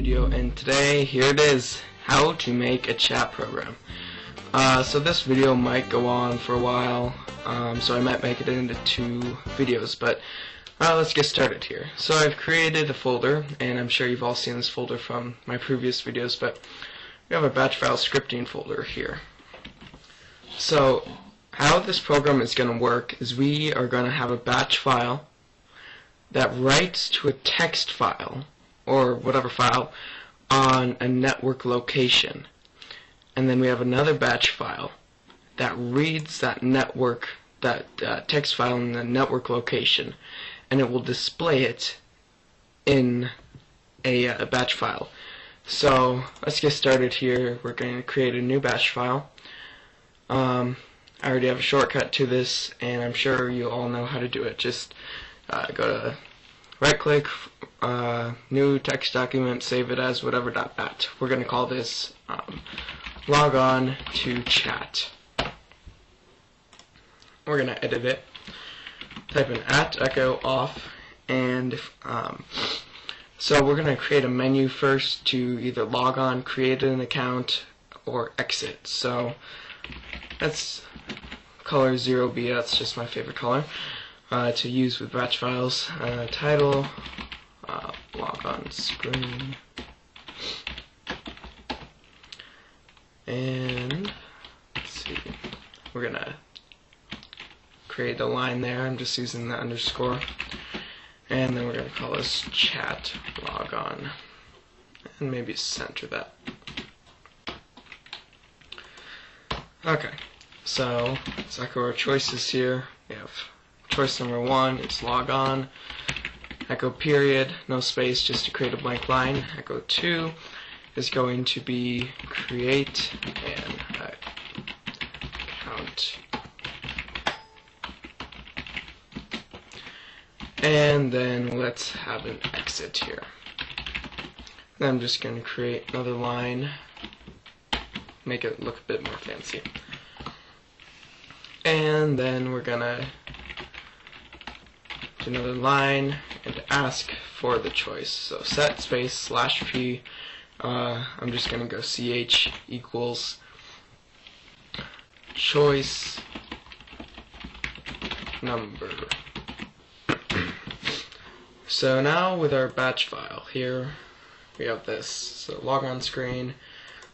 video, and today here it is, how to make a chat program. So this video might go on for a while, so I might make it into 2 videos, but let's get started here. So I've created a folder, and I'm sure you've all seen this folder from my previous videos, but we have a batch file scripting folder here. So how this program is going to work is we are going to have a batch file that writes to a text file or whatever file on a network location, and then we have another batch file that reads that text file in the network location, and it will display it in a batch file. So let's get started here. We're going to create a new batch file. I already have a shortcut to this, and I'm sure you all know how to do it. Just go to right click, new text document, save it as whatever.bat. We're going to call this log on to chat. We're going to edit it. Type in @echo off, and so we're going to create a menu first to either log on, create an account, or exit. So that's color 0B, that's just my favorite color to use with batch files. Title, log on screen, and let's see, we're gonna create a line there. I'm just using the underscore, and then we're gonna call this chat log on, and maybe center that. Okay, so let's echo our choices here. We have choice number 1, it's log on. Echo period, no space, just to create a blank line. Echo 2 is going to be create an account. And then let's have an exit here. Then I'm just going to create another line, make it look a bit more fancy. And then we're gonna do another line and ask for the choice. So set space /p. I'm just gonna go ch equals choice number. So now with our batch file here, we have this. So log on screen,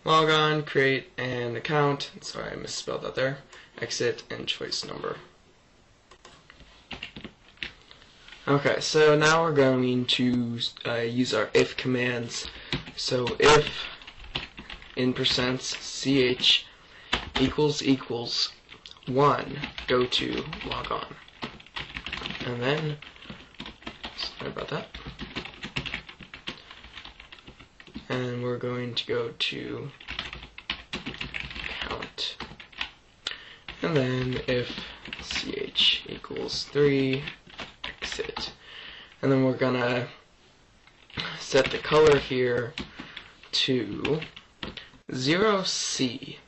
log on, create an account. Sorry, I misspelled that there. Exit and choice number. Okay, so now we're going to use our if commands. So if in %ch equals 1, go to log on. And then, sorry about that. And we're going to go to count. And then if ch equals 3, exit. And then we're gonna set the color here to 0C,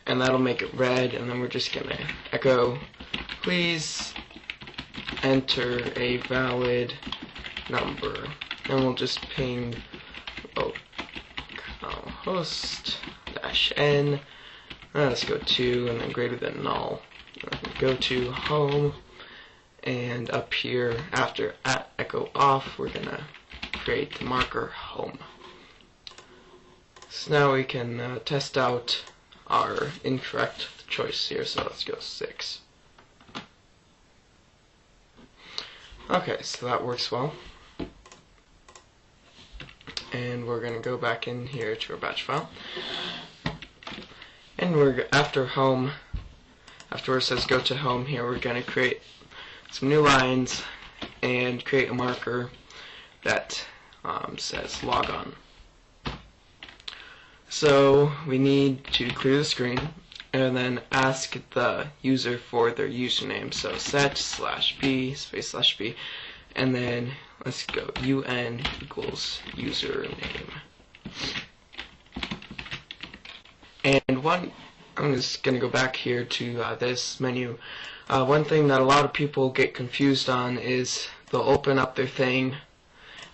and that'll make it red. And then we're just gonna echo, please enter a valid number, and we'll just ping localhost -n. Let's go 2, and then greater than null. Go to home, and up here after @echo off, we're gonna create the marker home. So now we can test out our incorrect choice here. So let's go 6. Okay, so that works well. And we're gonna go back in here to our batch file. And we're after home, after where it says go to home here, we're going to create some new lines and create a marker that says log on. So we need to clear the screen and then ask the user for their username. So set /p space /p, and then let's go un equals username. And I'm just going to go back here to this menu. One thing that a lot of people get confused on is they'll open up their thing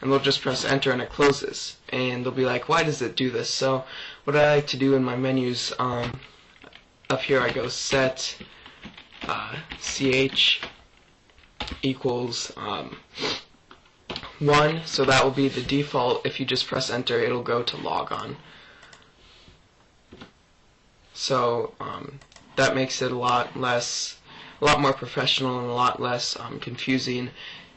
and they'll just press enter and it closes, and they'll be like, why does it do this? So what I like to do in my menus, up here I go set ch equals 1, so that will be the default. If you just press enter, it'll go to log on. So that makes it a lot more professional and a lot less confusing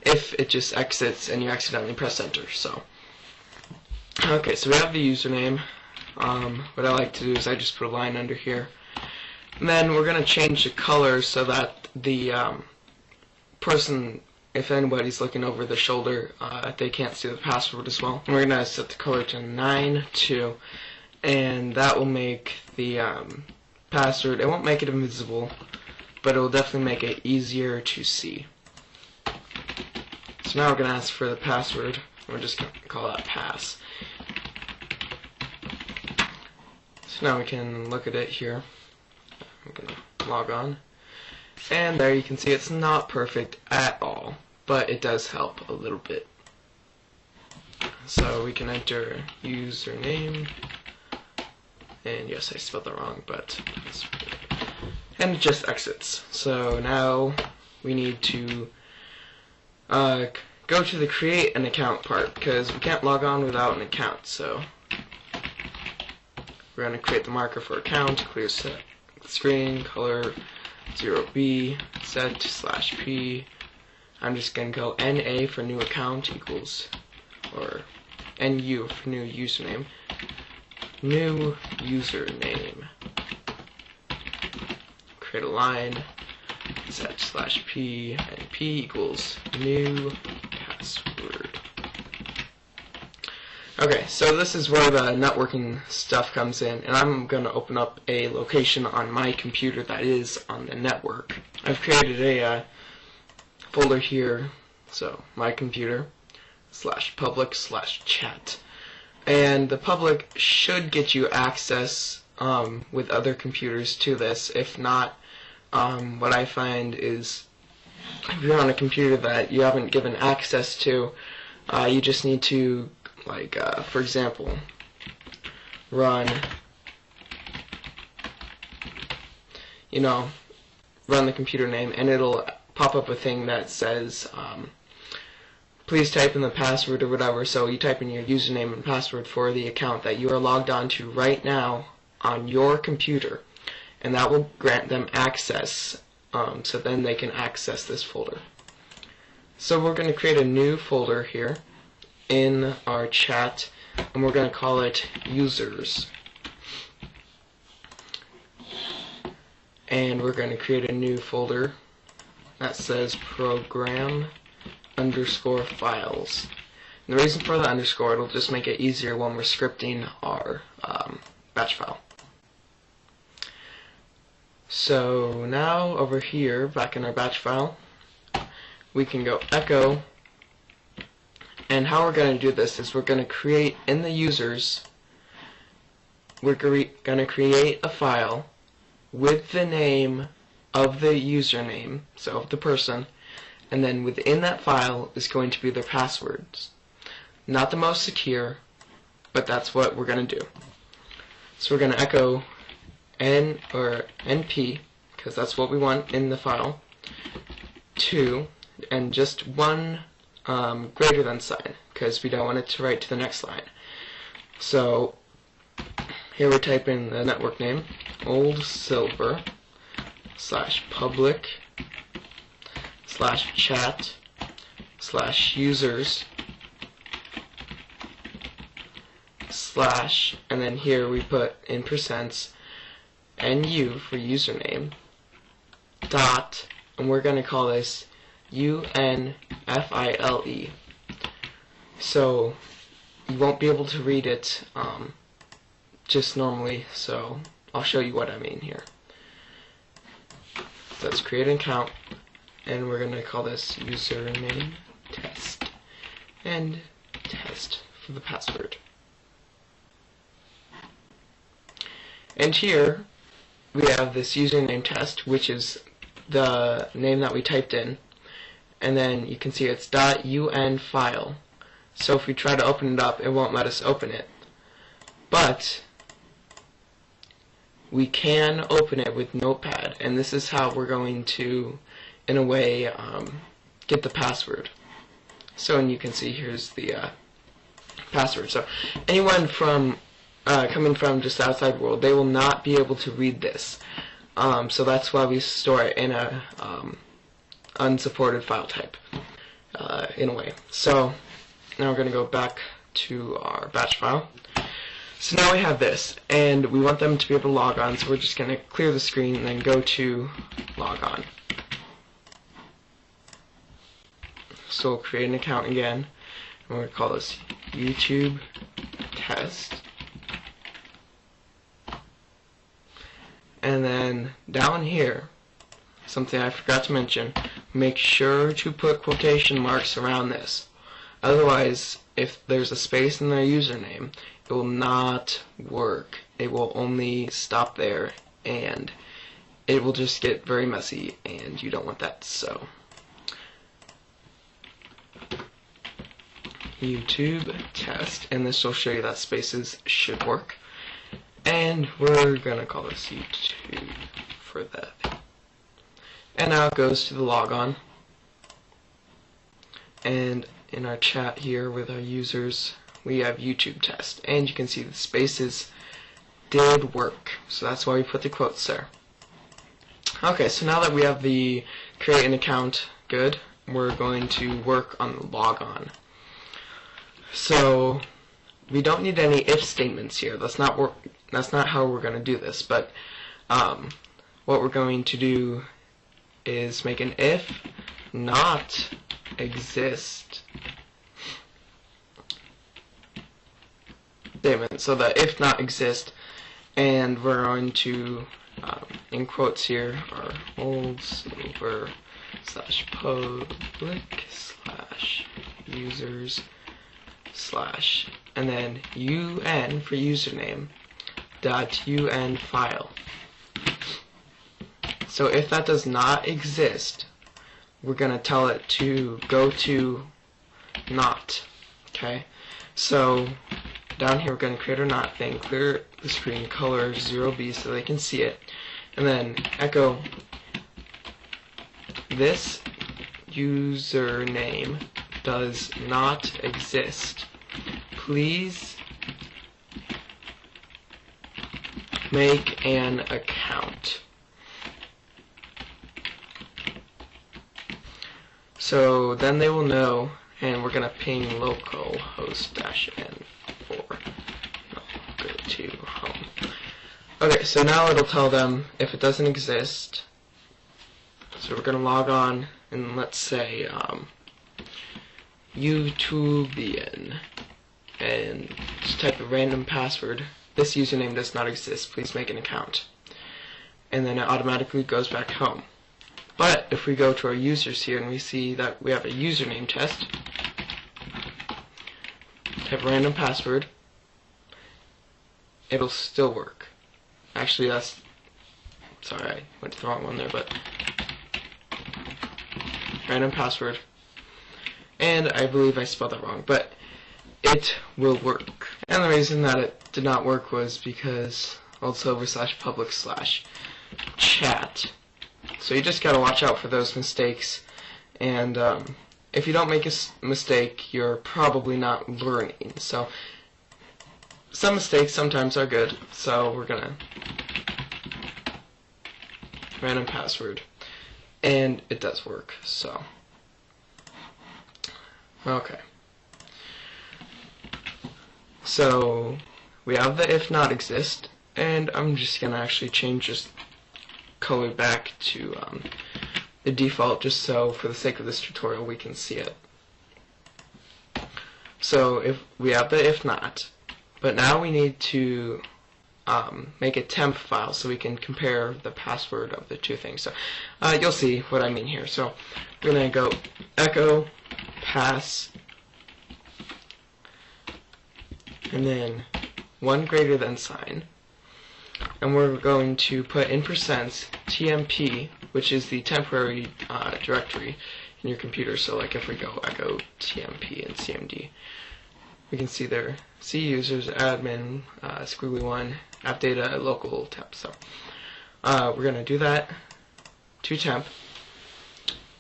if it just exits and you accidentally press enter. So okay, so we have the username. What I like to do is I just put a line under here, and then we're going to change the color so that the person, if anybody's looking over the shoulder, they can't see the password as well. And we're going to set the color to 9-2, and that will make the password, it won't make it invisible, but it will definitely make it easier to see. So now we're going to ask for the password. We're just going to call that pass. So now we can look at it here. I'm going to log on. And there you can see it's not perfect at all, but it does help a little bit. So we can enter username, and yes, I spelled that wrong, but and it just exits. So now we need to go to the create an account part, because we can't log on without an account. So we're going to create the marker for account, clear set screen, color 0B, set /p. I'm just going to go NA for new account equals, or NU for new username. New username. Create a line, set /p, and p equals new password. Okay, so this is where the networking stuff comes in, and I'm going to open up a location on my computer that is on the network. I've created a folder here, so my computer /public/chat, and the public should get you access with other computers to this. If not, what I find is if you're on a computer that you haven't given access to, you just need to, like, for example, run the computer name, and it'll pop up a thing that says please type in the password or whatever. So you type in your username and password for the account that you are logged on to right now on your computer, and that will grant them access, so then they can access this folder. So we're going to create a new folder here in our chat, and we're going to call it users, and we're going to create a new folder that says program _ files. And the reason for the underscore, it'll just make it easier when we're scripting our batch file. So now over here, back in our batch file, we can go echo. And how we're going to do this is we're going to create in the users, we're going to create a file with the name of the username, so of the person, and then within that file is going to be their passwords. Not the most secure, but that's what we're going to do. So we're going to echo n or np, because that's what we want in the file, 2, and just one greater than sign, because we don't want it to write to the next line. So here we type in the network name, old silver /public /chat /users / and then here we put in percents NU for username dot, and we're going to call this UNFILE. So you won't be able to read it just normally, so I'll show you what I mean here. So let's create an account, and we're going to call this username test and test for the password. And here we have this username test, which is the name that we typed in, and then you can see it's .un file. So if we try to open it up, it won't let us open it. But we can open it with Notepad, and this is how we're going to, in a way, get the password. So, and you can see here's the password. So anyone from coming from just outside world, they will not be able to read this. So that's why we store it in a unsupported file type, in a way. So now we're going to go back to our batch file. So now we have this, and we want them to be able to log on, so we're just going to clear the screen and then go to log on. So we'll create an account again, and we're going to call this YouTube test. And then down here, something I forgot to mention, make sure to put quotation marks around this. Otherwise, if there's a space in their username, it will not work. It will only stop there, and it will just get very messy, and you don't want that. So YouTube test, and this will show you that spaces should work. And we're gonna call this YouTube for that. And now it goes to the logon. And in our chat here with our users, we have YouTube test. And you can see the spaces did work. So that's why we put the quotes there. Okay, so now that we have the create an account good, we're going to work on the logon. So we don't need any if statements here. That's not how we're going to do this. But what we're going to do is make an if not exist statement. So the if not exist, and we're going to in quotes here are old silver slash public slash users slash, and then un for username dot un file. So if that does not exist, we're gonna tell it to go to not. Okay, so down here we're gonna create our not thing, clear the screen, color 0B so they can see it, and then echo this username does not exist. Please make an account. So then they will know, and we're gonna ping localhost-n for go to home. Okay, so now it'll tell them if it doesn't exist. So we're gonna log on, and let's say YouTubian, and just type a random password. This username does not exist, please make an account. And then it automatically goes back home. But if we go to our users here and we see that we have a username test, type a random password, it'll still work. Actually, sorry, I went to the wrong one there, but random password, and I believe I spelled that wrong, but it will work. And the reason that it did not work was because old silver slash public slash chat. So you just gotta watch out for those mistakes, and if you don't make a mistake, you're probably not learning. So some mistakes sometimes are good, so we're gonna random password, and it does work. So okay, so we have the if not exist, and I'm just gonna actually change this color back to the default, just so for the sake of this tutorial we can see it. So if we have the if not, but now we need to make a temp file so we can compare the password of the two things. So you'll see what I mean here. So we're going to go echo pass, and then 1 greater than sign, and we're going to put in % tmp, which is the temporary directory, in your computer. So like if we go echo tmp and cmd, we can see there, C users, admin, squiggly one, app data, local temp. So we're going to do that to temp.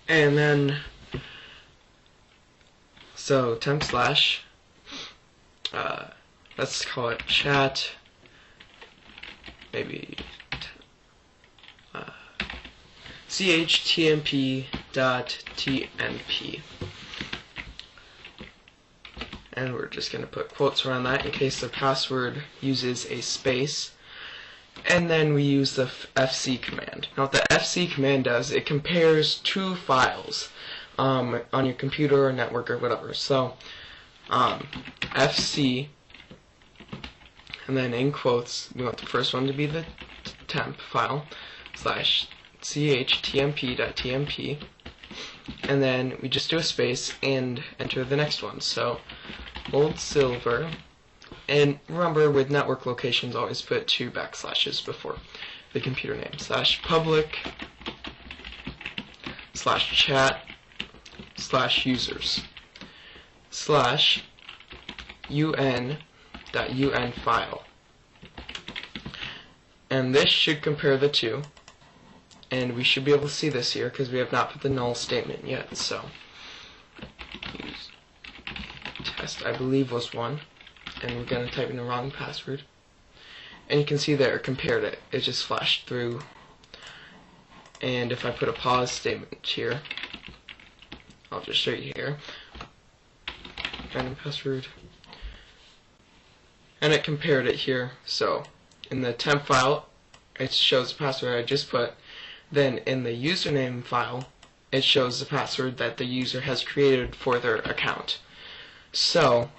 And then, so temp slash, let's call it chat, maybe chtmp.tnp. And we're just going to put quotes around that in case the password uses a space. And then we use the fc command. Now what the fc command does, it compares two files on your computer or network or whatever. So fc, and then in quotes, we want the first one to be the temp file, slash chtmp.tmp, and then we just do a space and enter the next one. So old silver, and remember with network locations always put 2 backslashes before the computer name, slash public slash chat slash users slash un.un file. And this should compare the two, and we should be able to see this here because we have not put the null statement yet. So use test, I believe, was 1, and we're going to type in the wrong password, and you can see there, compared it, it just flashed through. And if I put a pause statement here, I'll just show you here, random password, and it compared it here. So in the temp file it shows the password I just put, then in the username file it shows the password that the user has created for their account. So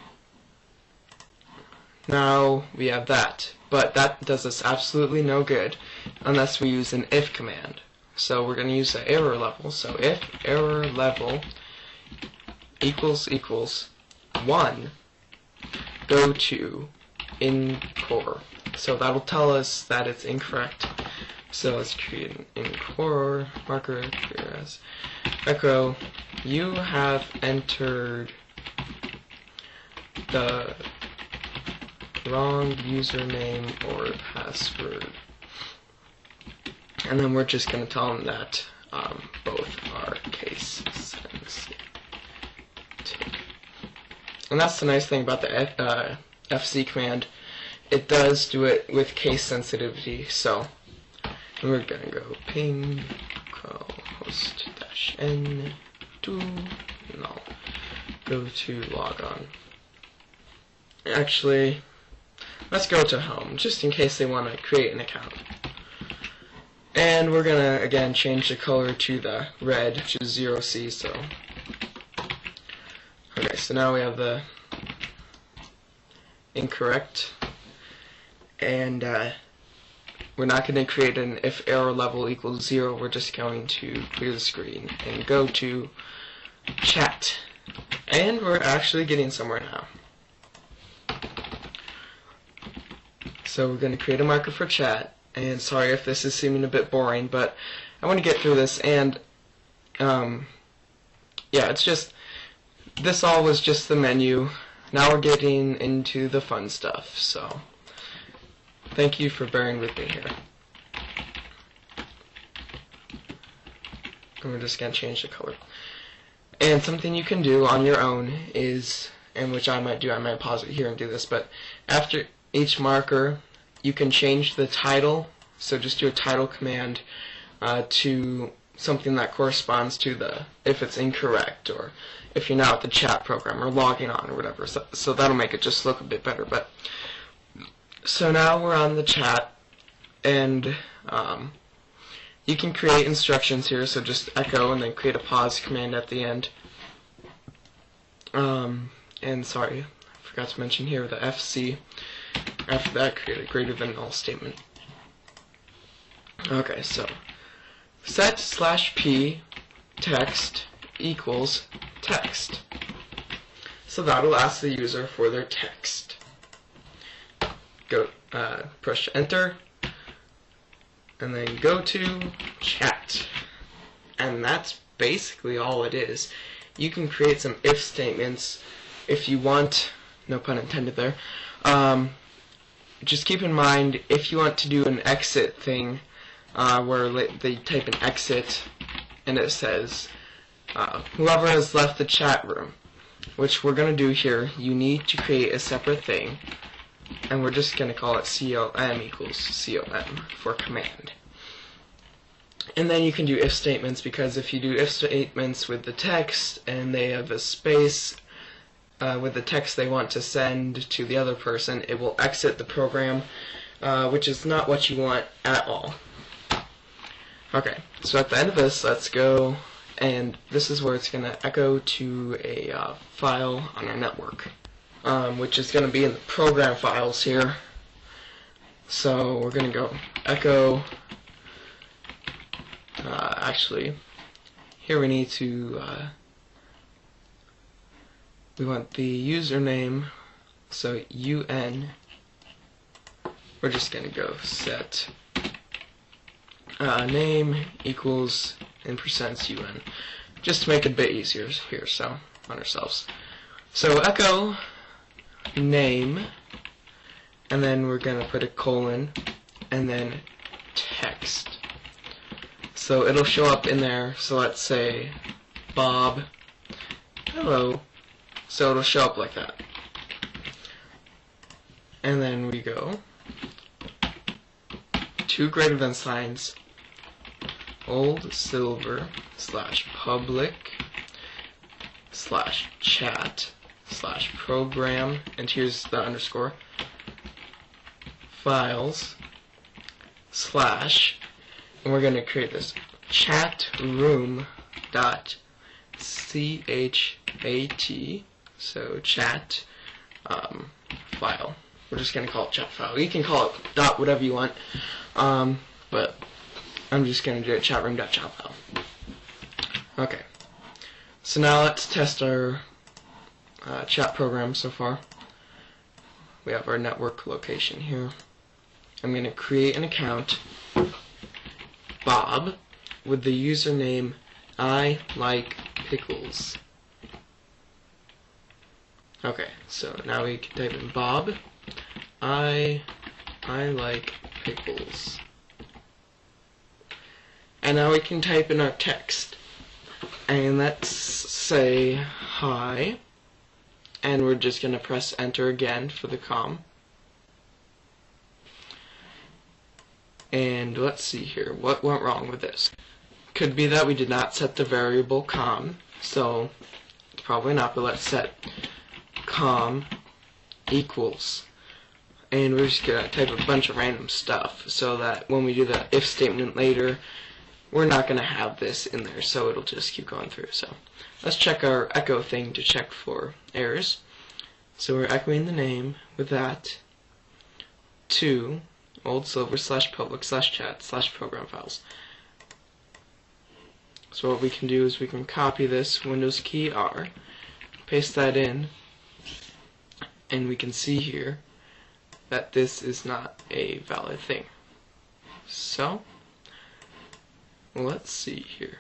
now we have that, but that does us absolutely no good unless we use an if command. So we're going to use the error level. So if error level equals 1, go to in core. So that'll tell us that it's incorrect. So let's create an in core marker here as echo, you have entered the wrong username or password. And then we're just going to tell them that both are case sensitive. And that's the nice thing about the fc command. It does do it with case sensitivity. So we're going to go ping host -n to null. Go to logon. Actually, let's go to home, just in case they want to create an account. And we're going to, again, change the color to the red, which is 0C, so. Okay, so now we have the incorrect. And we're not going to create an if error level equals 0, we're just going to clear the screen and go to chat. And we're actually getting somewhere now. So we're going to create a marker for chat. And sorry if this is seeming a bit boring, but I want to get through this. And yeah, it's just, this all was just the menu. Now we're getting into the fun stuff. So thank you for bearing with me here. And we're just going to change the color. And something you can do on your own is, and which I might do, I might pause it here and do this, but after each marker you can change the title. So just do a title command to something that corresponds to the, if it's incorrect, or if you're now at the chat program or logging on or whatever. So that'll make it just look a bit better. But so now we're on the chat, and you can create instructions here. So just echo and then create a pause command at the end. And sorry, I forgot to mention here the fc. After that, create a greater than null statement. Okay, so set /p text equals text. So that'll ask the user for their text. Go push enter, and then go to chat, and that's basically all it is. You can create some if statements if you want, no pun intended there. Just keep in mind, if you want to do an exit thing, where they type an exit and it says whoever has left the chat room, which we're going to do here, you need to create a separate thing, and we're just going to call it CLM equals CLM for command. And then you can do if statements, because if you do if statements with the text and they have a space with the text they want to send to the other person, it will exit the program, which is not what you want at all. Okay, so at the end of this, let's go, and this is where it's going to echo to a file on our network, which is going to be in the program files here. So we're going to go echo. Actually, here we need to, we want the username, so UN, we're just going to go set name equals in percents UN, just to make it a bit easier here, so on ourselves. So echo name, and then we're going to put a colon, and then text. So it'll show up in there, so let's say Bob, hello, so it'll show up like that. And then we go two greater than signs, old silver slash public slash chat slash program, and here's the underscore, files slash, and we're going to create this chat room dot chat, so chat file. We're just going to call it chat file. You can call it dot whatever you want, but I'm just going to do it chat room dot chat file. Okay, so now let's test our chat program so far. We have our network location here. I'm going to create an account, Bob, with the username I like pickles. Okay, so now we can type in Bob, I like pickles. And now we can type in our text. And let's say hi, and we're just going to press enter again for the com. And let's see here, what went wrong with this? Could be that we did not set the variable com, so probably not, but let's set com equals, and we're just going to type a bunch of random stuff so that when we do the if statement later, we're not going to have this in there, so it'll just keep going through. So let's check our echo thing to check for errors. So we're echoing the name with that to old silver slash public slash chat slash program files. So what we can do is we can copy this Windows key R, paste that in, and we can see here that this is not a valid thing. So let's see here.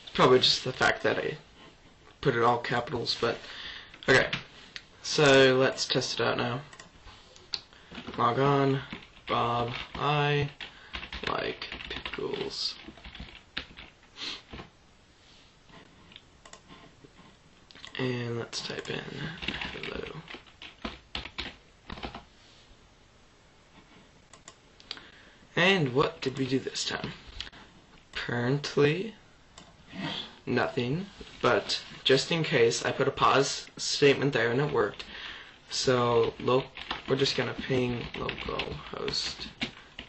It's probably just the fact that I put it all capitals, but okay. So let's test it out now. Log on. Bob, I like pickles. And let's type in hello. And what did we do this time? Apparently nothing, but just in case I put a pause statement there and it worked. So we're just gonna ping localhost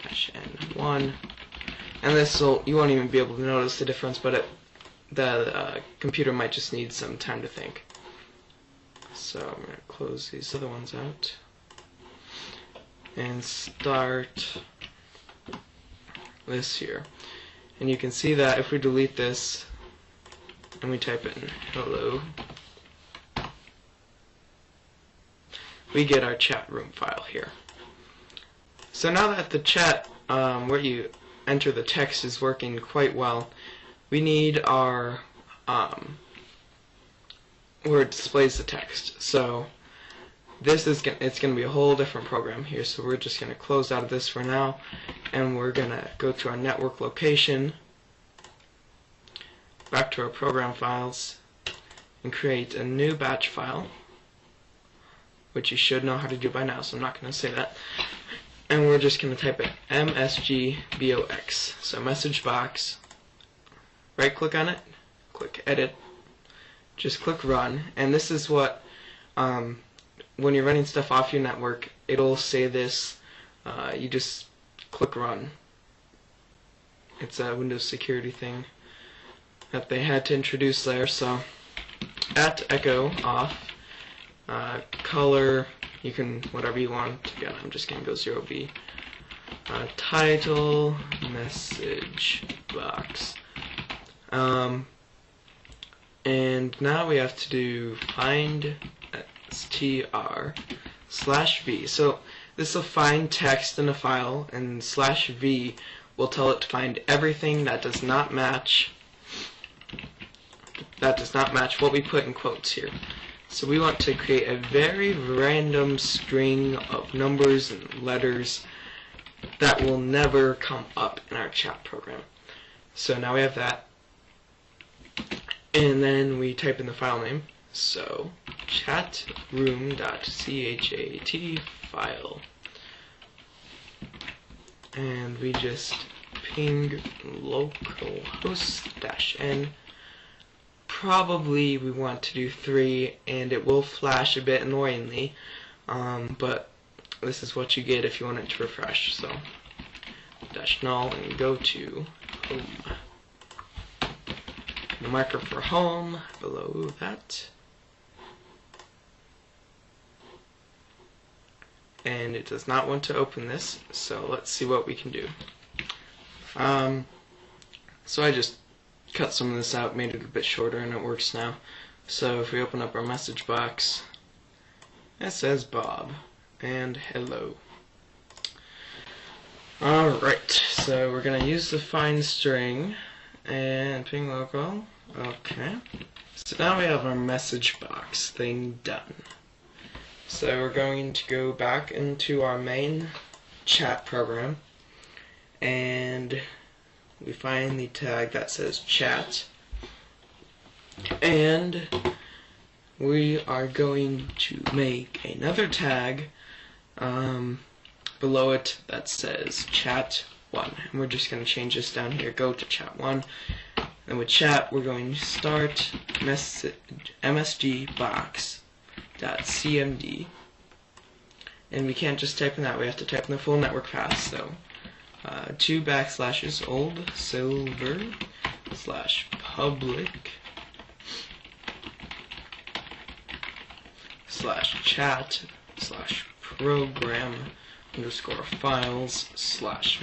-n1, and this will, you won't even be able to notice the difference, but the computer might just need some time to think. So I'm gonna close these other ones out and start this here, and you can see that if we delete this and we type in hello, we get our chat room file here. So now that the chat where you enter the text is working quite well, we need our where it displays the text. So this is it's going to be a whole different program here. So we're just going to close out of this for now, and we're going to go to our network location, back to our program files, and create a new batch file, which you should know how to do by now, so I'm not going to say that. And we're just going to type in msgbox, so message box, right click on it, click edit, just click run, and this is what when you're running stuff off your network, it'll say this. You just click run. It's a Windows security thing that they had to introduce there. So at echo off, color, you can whatever you want. Again, I'm just gonna go 0B. Title, message box. And now we have to do find str/v. So this will find text in a file, and /v will tell it to find everything that does not match what we put in quotes here. So we want to create a very random string of numbers and letters that will never come up in our chat program. So now we have that, and then we type in the file name. So chatroom.chat file, and we just ping localhost-n. Probably we want to do 3, and it will flash a bit annoyingly, but this is what you get if you want it to refresh. So -null and go to home. The marker for home below that, and it does not want to open this, so let's see what we can do. So I just cut some of this out, made it a bit shorter, and it works now. So if we open up our message box, it says Bob and hello. Alright, so we're going to use the find string and ping local. Okay, so now we have our message box thing done. So we're going to go back into our main chat program, and we find the tag that says chat, and we are going to make another tag below it that says chat1, and we're just going to change this down here, go to chat1, and with chat we're going to start msgbox.cmd, and we can't just type in that, we have to type in the full network path. So 2 backslashes old silver /public /chat /program _files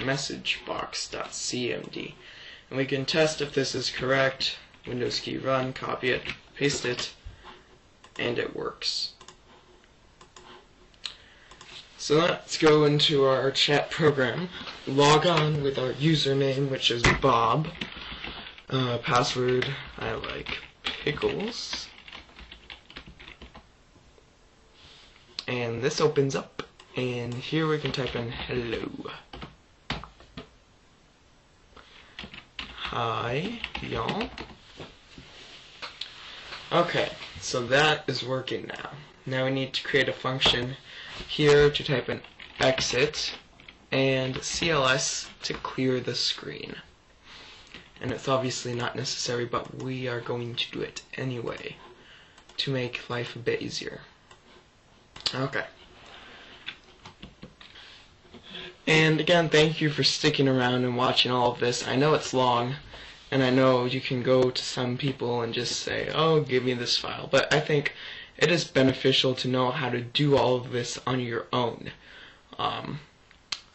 /messagebox.cmd, and we can test if this is correct. Windows key run, copy it, paste it, and it works. So let's go into our chat program, log on with our username, which is Bob, password, I like pickles, and this opens up, and here we can type in hello. Hi, y'all. Okay, so that is working now. Now we need to create a function here to type in exit and CLS to clear the screen. And it's obviously not necessary, but we are going to do it anyway to make life a bit easier. Okay. And again, thank you for sticking around and watching all of this. I know it's long, and I know you can go to some people and just say, oh, give me this file, but I think it is beneficial to know how to do all of this on your own.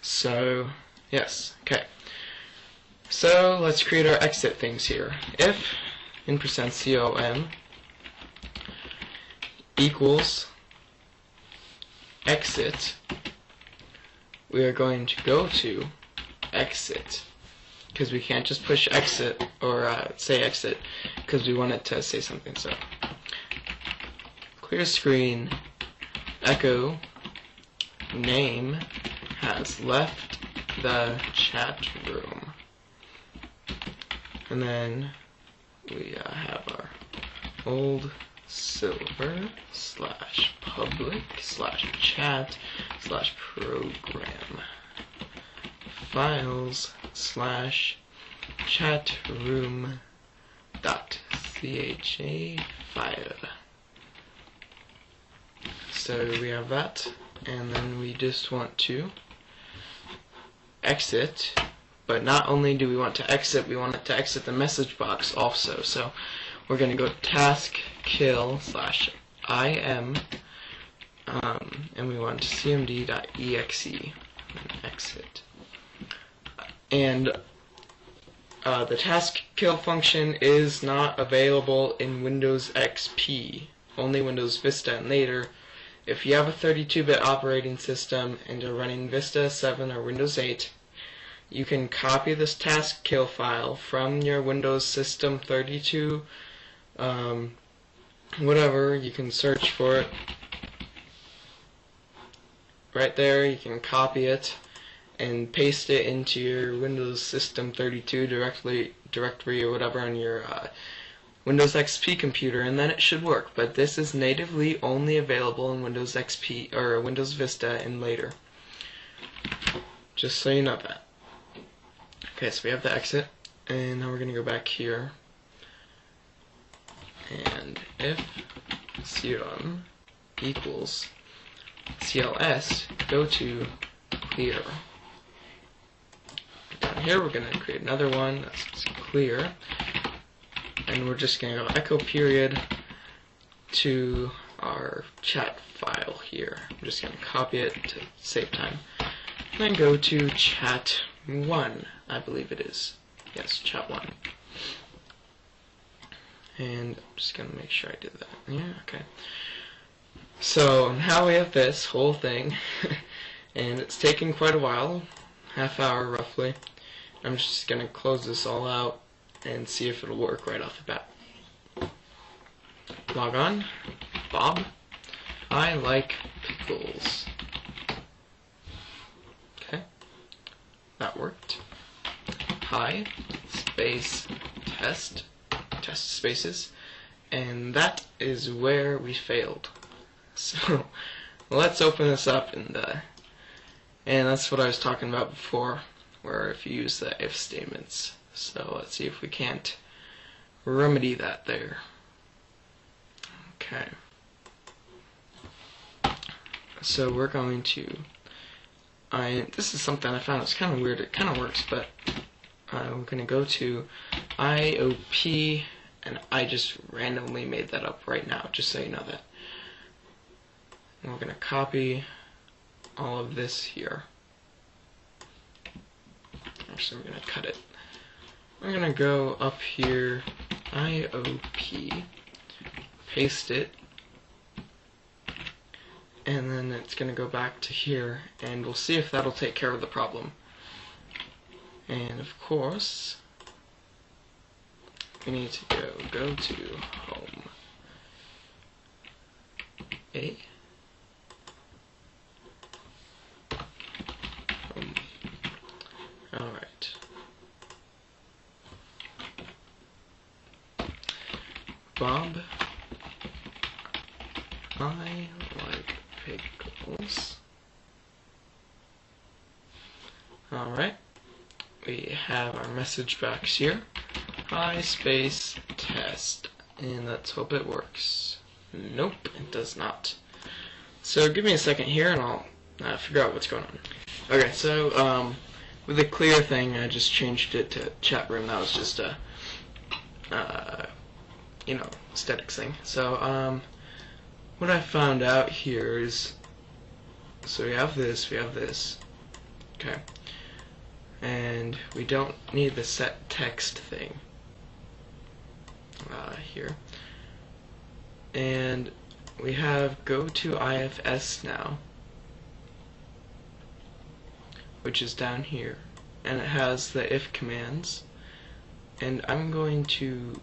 So, yes, okay. So, let's create our exit things here. If %com equals exit we are going to go to exit, because we can't just push exit or say exit because we want it to say something. So clear screen, echo, name has left the chat room, and then we have our old silver / public / chat / program files / chat room .cha file. So we have that, and then we just want to exit, but not only do we want to exit, we want it to exit the message box also. So we're going to go task kill / im, and we want cmd.exe and exit. And the task kill function is not available in Windows XP, only Windows Vista and later. If you have a 32-bit operating system and you're running Vista 7 or Windows 8, you can copy this task kill file from your Windows System 32, whatever, you can search for it right there. You can copy it and paste it into your Windows System 32 directory or whatever on your Windows XP computer, and then it should work. But this is natively only available in Windows XP or Windows Vista and later. Just so you know that. Okay, so we have the exit, and now we're going to go back here, and if serum equals cls, go to clear. Down here we're going to create another one that's clear, and we're just going to go echo period to our chat file here. I'm just going to copy it to save time, and then go to chat 1, I believe it is. Yes, chat 1. And I'm just going to make sure I did that. Yeah, okay. So now we have this whole thing, and it's taken quite a while, half hour roughly. I'm just going to close this all out and see if it'll work right off the bat. Log on. Bob. I like pickles. Okay. That worked. Hi. Space test. Test spaces. And that is where we failed. So let's open this up, and that's what I was talking about before, where if you use the if statements. So let's see if we can't remedy that there. Okay. So we're going to, this is something I found, it's kind of weird, it kind of works, but we're going to go to IOP, and I just randomly made that up right now, just so you know that. And we're going to copy all of this here. Actually, we're going to cut it. We're going to go up here, IOP, paste it, and then it's going to go back to here, and we'll see if that'll take care of the problem. And of course, we need to go to home. Home. Alright. Bob, I like pickles. Alright. We have our message box here. Hi space test. And let's hope it works. Nope, it does not. So give me a second here and I'll figure out what's going on. Okay, so with the clear thing, I just changed it to chat room. That was just a aesthetics thing. So what I found out here is, so we have this, okay, and we don't need the set text thing here, and we have go to IFS now, which is down here, and it has the if commands, and I'm going to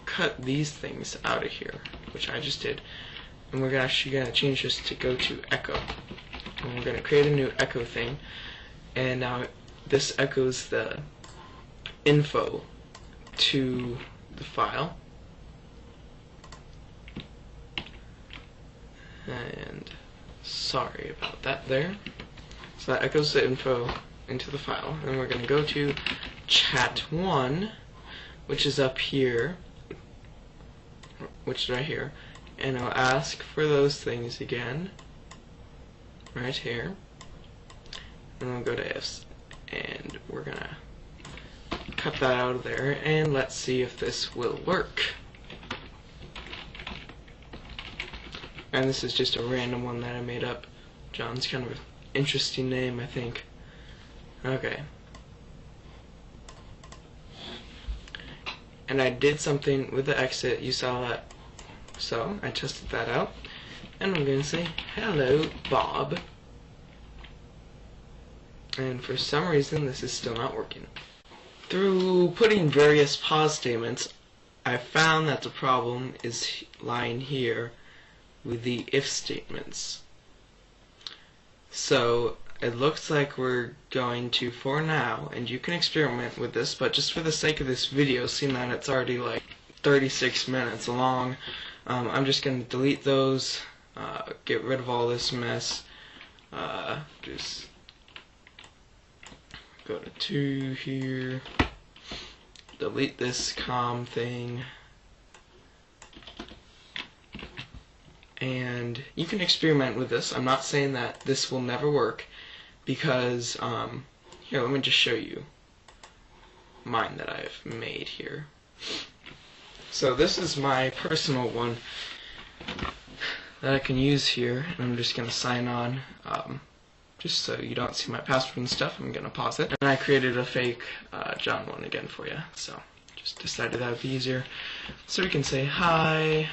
cut these things out of here, which I just did, and we're actually going to change this to go to echo, and we're going to create a new echo thing, and now this echoes the info to the file, and sorry about that there. So that echoes the info into the file, and we're going to go to chat1, which is up here, which is right here, and I'll ask for those things again, right here, and we'll go to ifs, and we're going to cut that out of there, and let's see if this will work. And this is just a random one that I made up. John's kind of an interesting name, I think. Okay. And I did something with the exit, you saw that. So, I tested that out. And I'm going to say, hello, Bob. And for some reason, this is still not working. Through putting various pause statements, I found that the problem is lying here with the if statements. So it looks like we're going to, for now, and you can experiment with this, but just for the sake of this video, seeing that it's already like 36 minutes long, I'm just going to delete those, get rid of all this mess, just go to 2 here, delete this com thing, and you can experiment with this. I'm not saying that this will never work, because here, let me just show you mine that I've made here. So this is my personal one that I can use here, and I'm just going to sign on, just so you don't see my password and stuff. I'm going to pause it, and I created a fake John one again for you, so just decided that would be easier. So we can say hi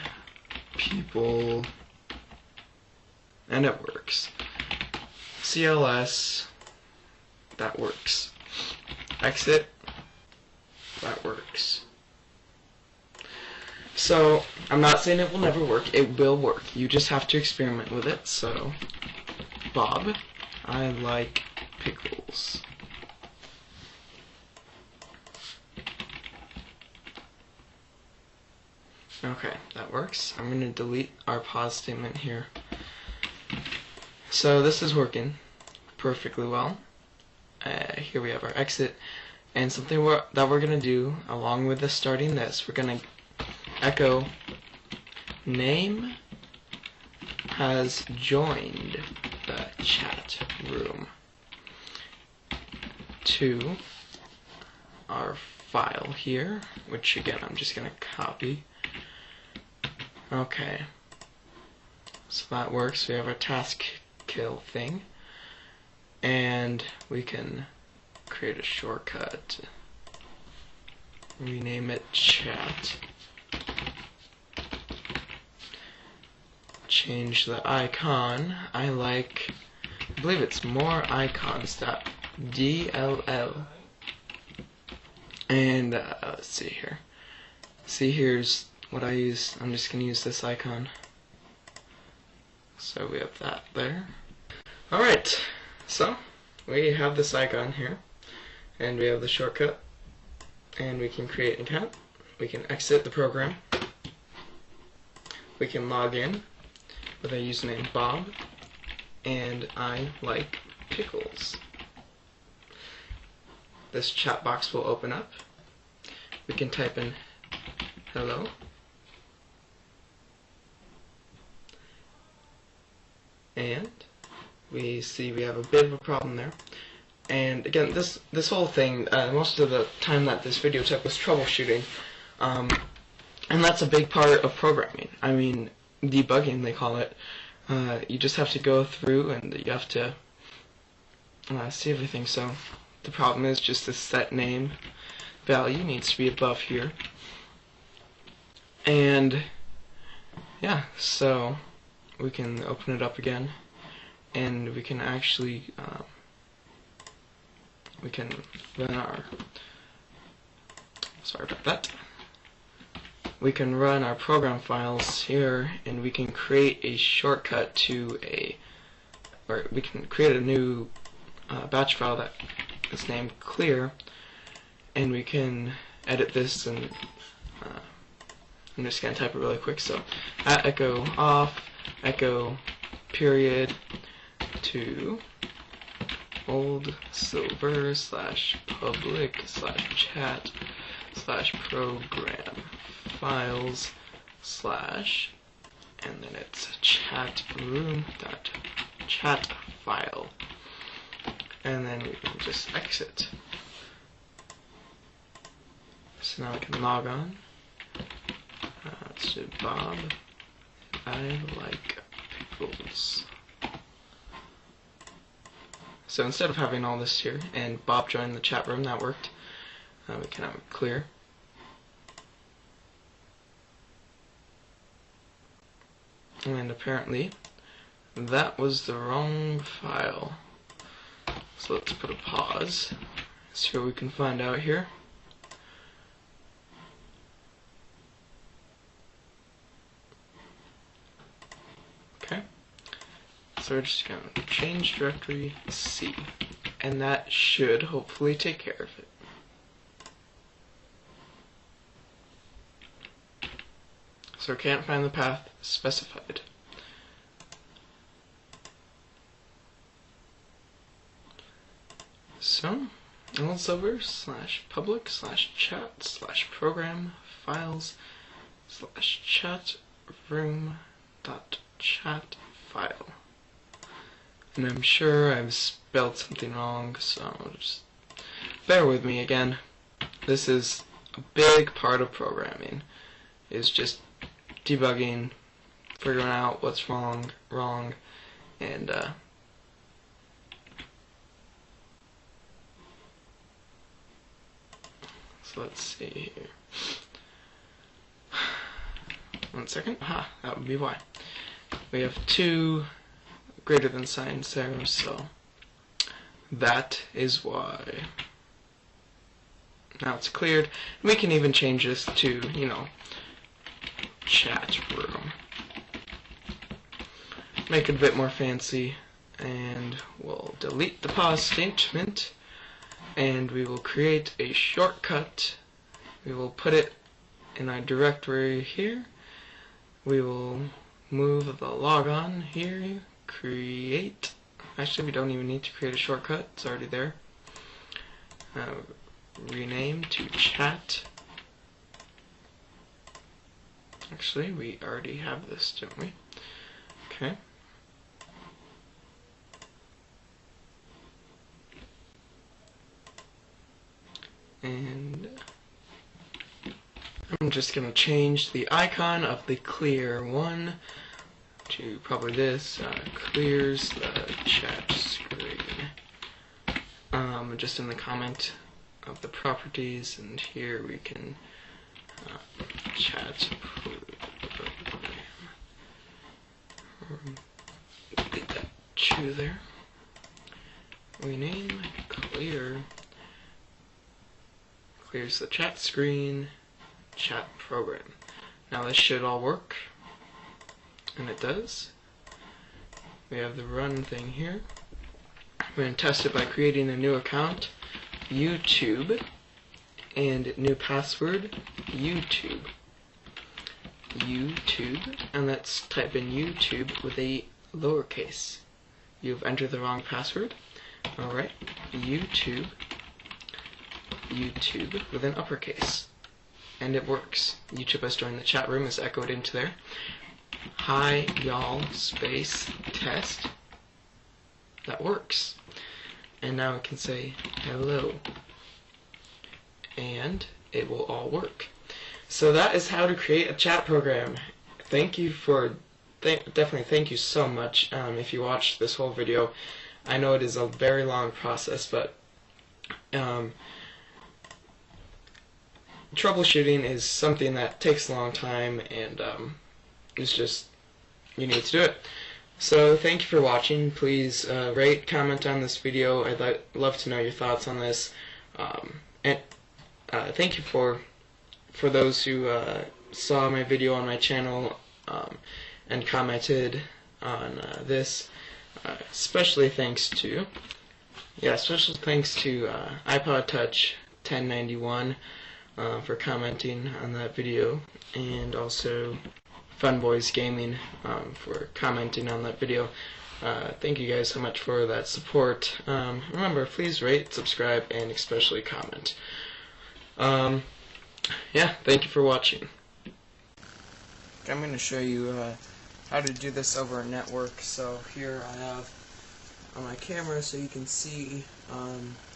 people, and it works. CLS, that works. Exit, that works. So I'm not saying it will never work, it will work. You just have to experiment with it. So Bob, I like pickles. Okay, that works. I'm going to delete our pause statement here. So this is working perfectly well. Here we have our exit, and something that we're going to do along with the starting this, we're going to echo name has joined the chat room to our file here, which again I'm just going to copy. Okay, so that works. We have our task kill thing, and we can create a shortcut, rename it chat, change the icon. I believe it's more icons.dll, and let's see here. See, here's what I use. I'm just going to use this icon. So we have that there. Alright, so we have this icon here, and we have the shortcut, and we can create an account, we can exit the program, we can log in with our username Bob, and I like pickles. This chat box will open up. We can type in hello, and we see we have a bit of a problem there. And again, this whole thing, most of the time that this video took was troubleshooting, and that's a big part of programming. I mean, debugging they call it. You just have to go through and you have to see everything. So the problem is just the set name value needs to be above here. And yeah, so we can open it up again, and we can actually we can run our, sorry about that, we can run our program files here, and we can create a shortcut to or we can create a new batch file that is named clear, and we can edit this, and I'm just going to type it really quick. So at echo off, echo period to old silver / public / chat / program files / and then it's chat room dot chat file, and then we can just exit. So now we can log on to Bob. I like pickles. So instead of having all this here and Bob joined the chat room, that worked. We can have it clear. And apparently that was the wrong file. So let's put a pause. See what we can find out here. Okay. So we're just going to change directory C, and that should hopefully take care of it. So we can't find the path specified. So, old silver / public / chat / program files / chat room dot chat file. And I'm sure I've spelled something wrong, so just bear with me again. This is a big part of programming, is just debugging, figuring out what's wrong, and so let's see here. One second. Aha, that would be why. We have two greater than signs there, so that is why. Now it's cleared. We can even change this to, chat room. Make it a bit more fancy, and we'll delete the pause statement, and we will create a shortcut. We will put it in our directory here. We will move the logon here, create. Actually, we don't even need to create a shortcut, it's already there. Rename to chat. Actually, we already have this, don't we? Okay. And I'm just going to change the icon of the clear one to probably this, clears the chat screen. Just in the comment of the properties, and here we can chat program. Get that true there. Rename clears the chat screen, chat program. Now this should all work, and it does. We have the run thing here. We're going to test it by creating a new account, YouTube, and new password, YouTube, and let's type in YouTube with a lowercase. You've entered the wrong password. Alright, YouTube with an uppercase, and it works. YouTube has joined the chat room, is echoed into there. Hi y'all space test. That works. And now we can say hello, and it will all work. So that is how to create a chat program. Thank you for definitely thank you so much if you watched this whole video. I know it is a very long process, but troubleshooting is something that takes a long time, and it's just, you need to do it. So thank you for watching. Please rate, comment on this video. I'd love to know your thoughts on this. And thank you for those who saw my video on my channel and commented on this. Special thanks to iPod Touch 1091 for commenting on that video, and also Funboys Gaming for commenting on that video. Thank you guys so much for that support. Remember, please rate, subscribe, and especially comment. Yeah, thank you for watching. I'm going to show you how to do this over a network. So here I have on my camera so you can see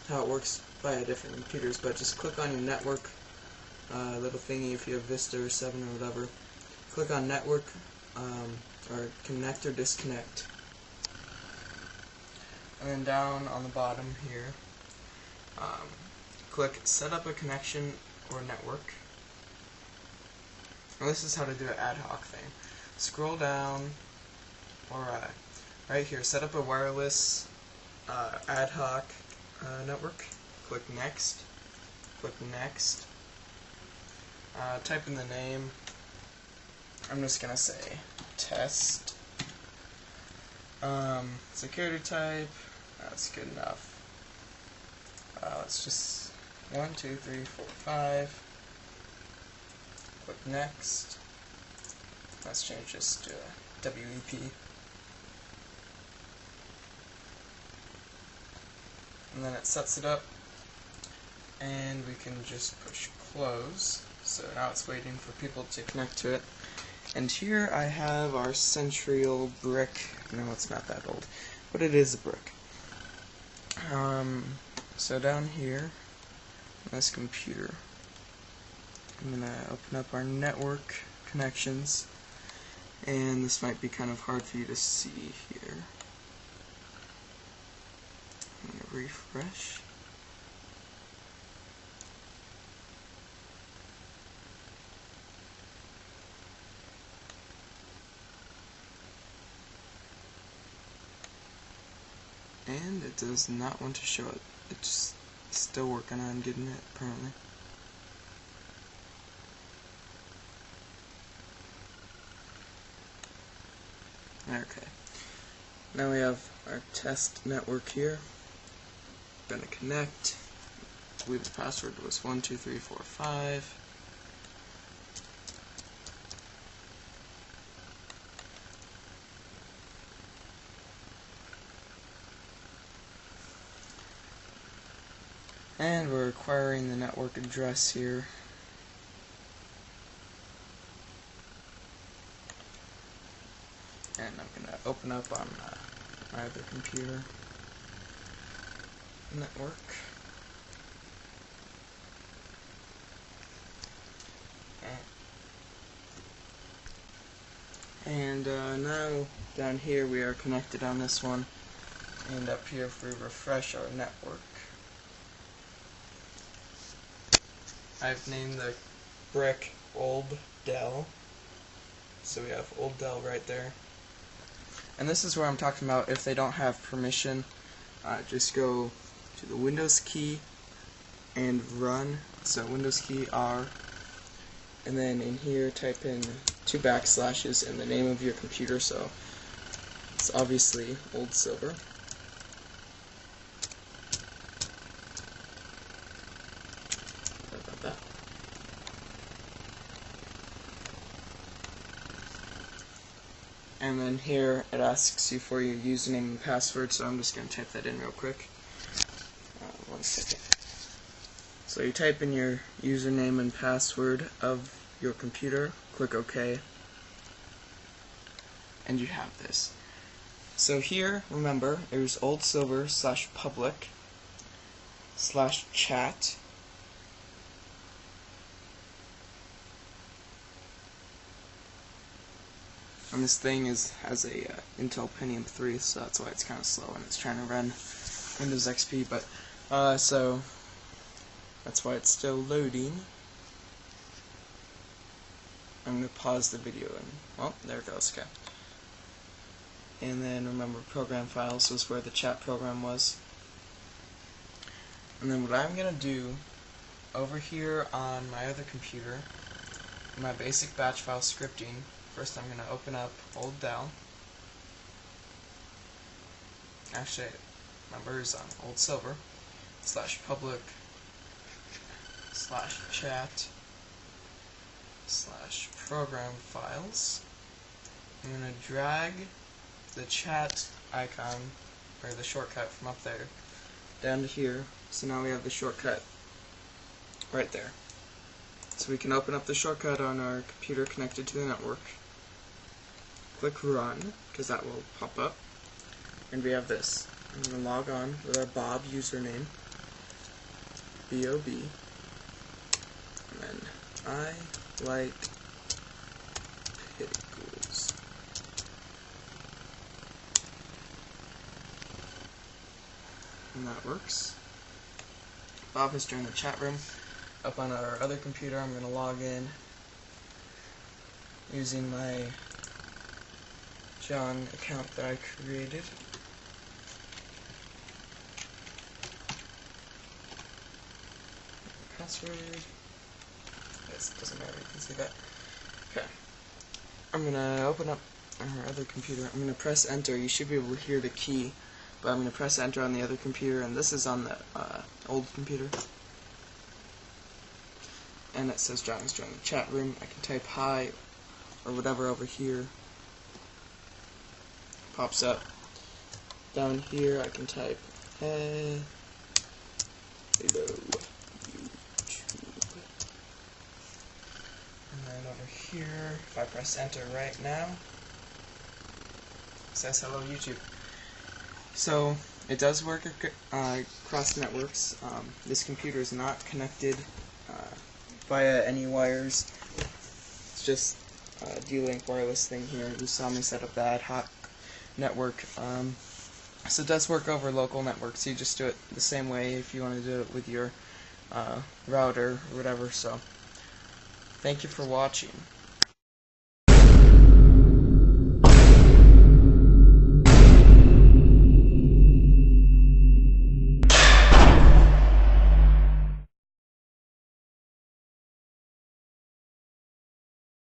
how it works via different computers, but just click on your network little thingy if you have Vista or 7 or whatever. Click on network or connect or disconnect, and then down on the bottom here click set up a connection or network. And this is how to do an ad hoc thing. Scroll down, or right here, set up a wireless ad hoc network. Click next. Click next. Type in the name. I'm just gonna say test. Security type. That's good enough. Let's just 1, 2, 3, 4, 5. Click next. Let's change this to WEP. And then it sets it up, and we can just push close. So now it's waiting for people to connect to it. And here I have our century-old brick. No, it's not that old, but it is a brick. So down here, on this computer, I'm going to open up our network connections, and this might be kind of hard for you to see here. I'm going to refresh. And it does not want to show it. It's still working on getting it, apparently. Okay. Now we have our test network here. Gonna connect. I believe the password was 1, 2, 3, 4, 5. And we're requiring the network address here. And I'm going to open up on my other computer network. And now down here we are connected on this one. And up here if we refresh our network, I've named the brick Old Dell. So we have Old Dell right there. And this is where I'm talking about if they don't have permission, just go to the Windows key and run. So Windows key R, and then in here type in 2 backslashes and the name of your computer. So it's obviously Old Silver. Sorry about that. And then here it asks you for your username and password, so I'm just going to type that in real quick. 1 second. So you type in your username and password of your computer, click OK, and you have this. So here, remember, there's oldsilver/public/chat. And this thing has a Intel Pentium 3, so that's why it's kind of slow and it's trying to run Windows XP. But so that's why it's still loading. I'm going to pause the video and, well, there it goes. Okay. and then remember program files was where the chat program was. And then what I'm going to do over here on my other computer, my basic batch file scripting, first I'm going to open up old Dell. Actually, remember is on old silver /public /chat /program files. I'm going to drag the chat icon, or the shortcut from up there, down to here. So now we have the shortcut right there. So we can open up the shortcut on our computer connected to the network. Click Run, because that will pop up. And we have this. I'm going to log on with our Bob username, B-O-B. And then I like pickles. And that works. Bob has joined the chat room. Up on our other computer, I'm going to log in using my John account that I created. Password. Yes, it doesn't matter, you can see that. Okay. I'm going to open up our other computer. I'm going to press enter. You should be able to hear the key, but I'm going to press enter on the other computer, and this is on the old computer. And it says John is joining the chat room. I can type hi or whatever over here. Pops up. Down here I can type hey, hello YouTube. And then over here, if I press enter right now, it says hello YouTube. So it does work across networks. This computer is not connected via any wires. It's just a D-Link wireless thing here. You saw me set up the ad hoc network. So it does work over local networks. You just do it the same way if you want to do it with your router or whatever. So thank you for watching.